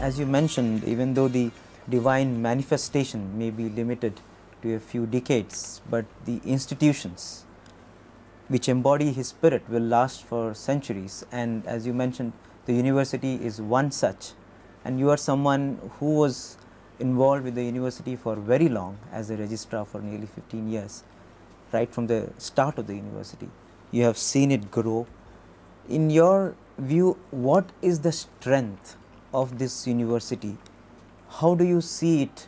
As you mentioned, even though the divine manifestation may be limited to a few decades, but the institutions which embody his spirit will last for centuries. And as you mentioned, the university is one such, and you are someone who was involved with the university for very long as a registrar for nearly 15 years, right from the start of the university. You have seen it grow. In your view, what is the strength of this university? How do you see it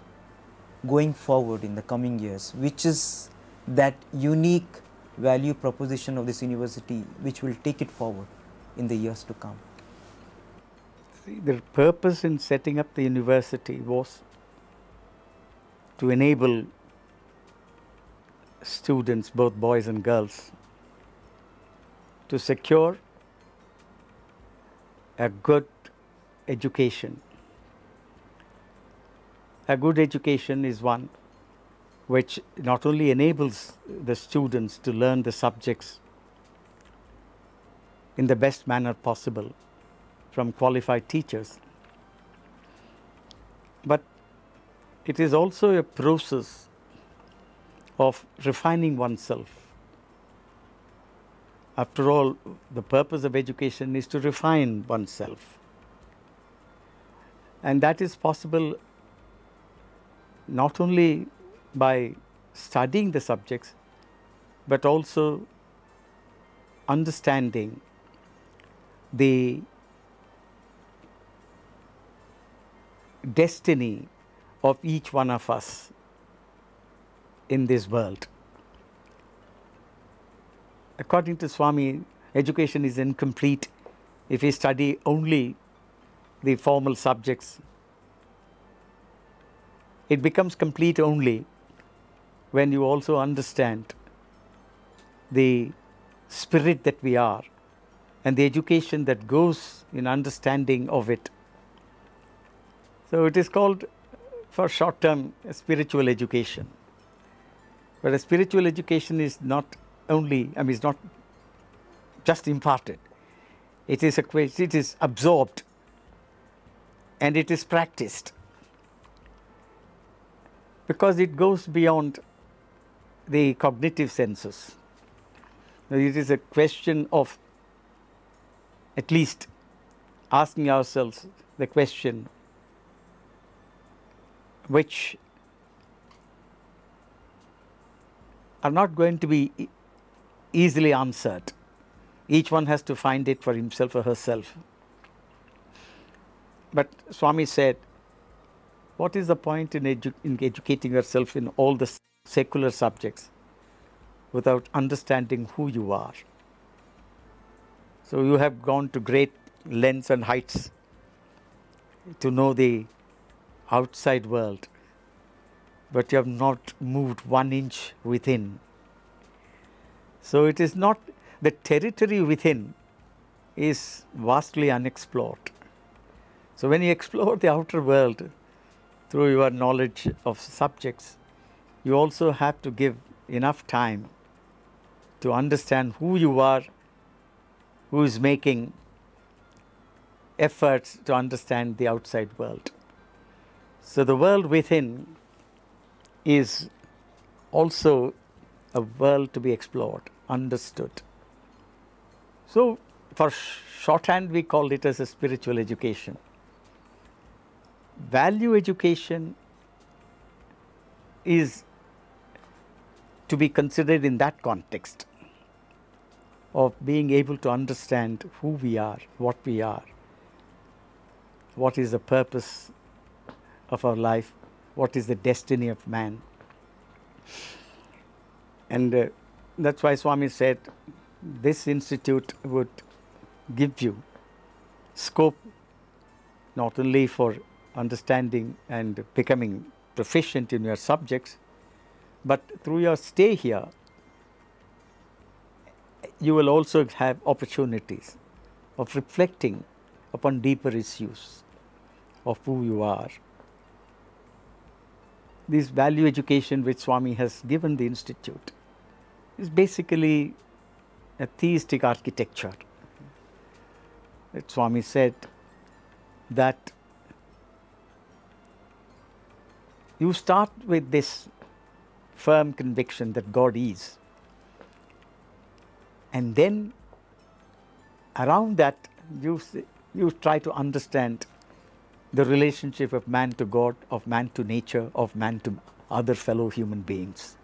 going forward in the coming years? Which is that unique value proposition of this university which will take it forward in the years to come? See, the purpose in setting up the university was to enable students, both boys and girls, to secure a good education. A good education is one which not only enables the students to learn the subjects in the best manner possible from qualified teachers, but it is also a process of refining oneself. After all, the purpose of education is to refine oneself. And that is possible not only by studying the subjects, but also understanding the destiny of each one of us in this world. According to Swami, education is incomplete if we study only the formal subjects. It becomes complete only when you also understand the spirit that we are and the education that goes in understanding of it. So it is called, for short term, a spiritual education. But a spiritual education is not only, it's not just imparted. It is absorbed and it is practiced, because it goes beyond the cognitive senses. It is a question of at least asking ourselves the question which are not going to be easily answered. Each one has to find it for himself or herself. But Swami said, what is the point in educating yourself in all the secular subjects without understanding who you are? So you have gone to great lengths and heights to know the outside world, but you have not moved 1 inch within. So it is not, the territory within is vastly unexplored. So when you explore the outer world through your knowledge of subjects, you also have to give enough time to understand who you are, who is making efforts to understand the outside world. So the world within is also a world to be explored, understood. So for shorthand, we call it as a spiritual education. Value education is to be considered in that context of being able to understand who we are, what is the purpose of our life, what is the destiny of man. And that's why Swami said this institute would give you scope not only for understanding and becoming proficient in your subjects, but through your stay here, you will also have opportunities of reflecting upon deeper issues of who you are. This value education which Swami has given the institute is basically a theistic architecture. That Swami said that you start with this firm conviction that God is, and then around that you try to understand the relationship of man to God, of man to nature, of man to other fellow human beings.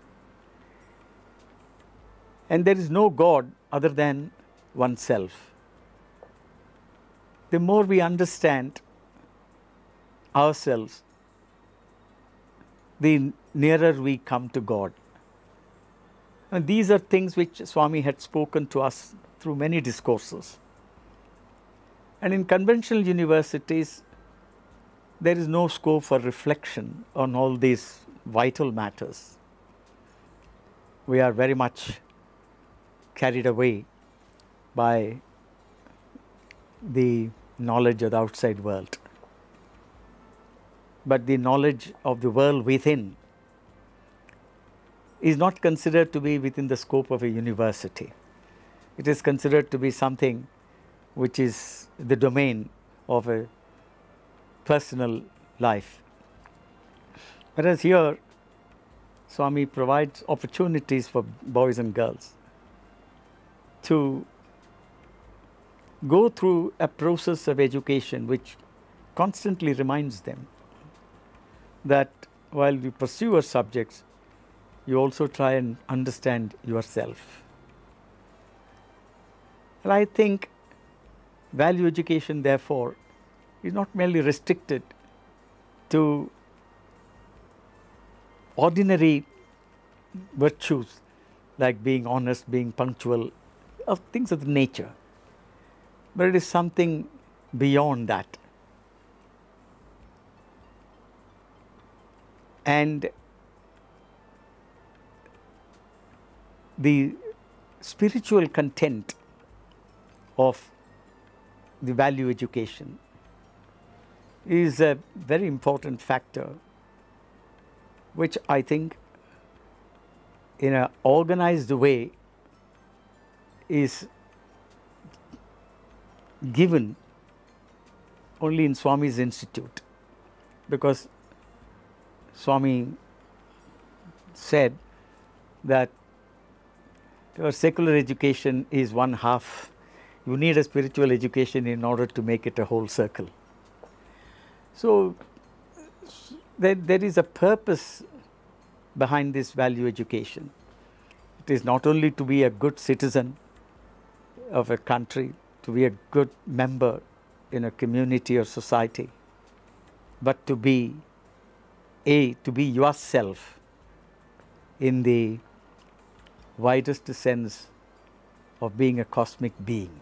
And there is no God other than oneself. The more we understand ourselves, the nearer we come to God. And these are things which Swami had spoken to us through many discourses. And in conventional universities, there is no scope for reflection on all these vital matters. We are very much carried away by the knowledge of the outside world. But the knowledge of the world within is not considered to be within the scope of a university. It is considered to be something which is the domain of a personal life. Whereas here, Swami provides opportunities for boys and girls to go through a process of education which constantly reminds them that while you pursue your subjects, you also try and understand yourself. And I think value education, therefore, is not merely restricted to ordinary virtues like being honest, being punctual, of things of the nature, but it is something beyond that. And the spiritual content of the value education is a very important factor, which I think in an organized way is given only in Swami's institute, because Swami said that your secular education is one half. You need a spiritual education in order to make it a whole circle. So there is a purpose behind this value education. It is not only to be a good citizen of a country, to be a good member in a community or society, but to be yourself in the widest sense of being a cosmic being.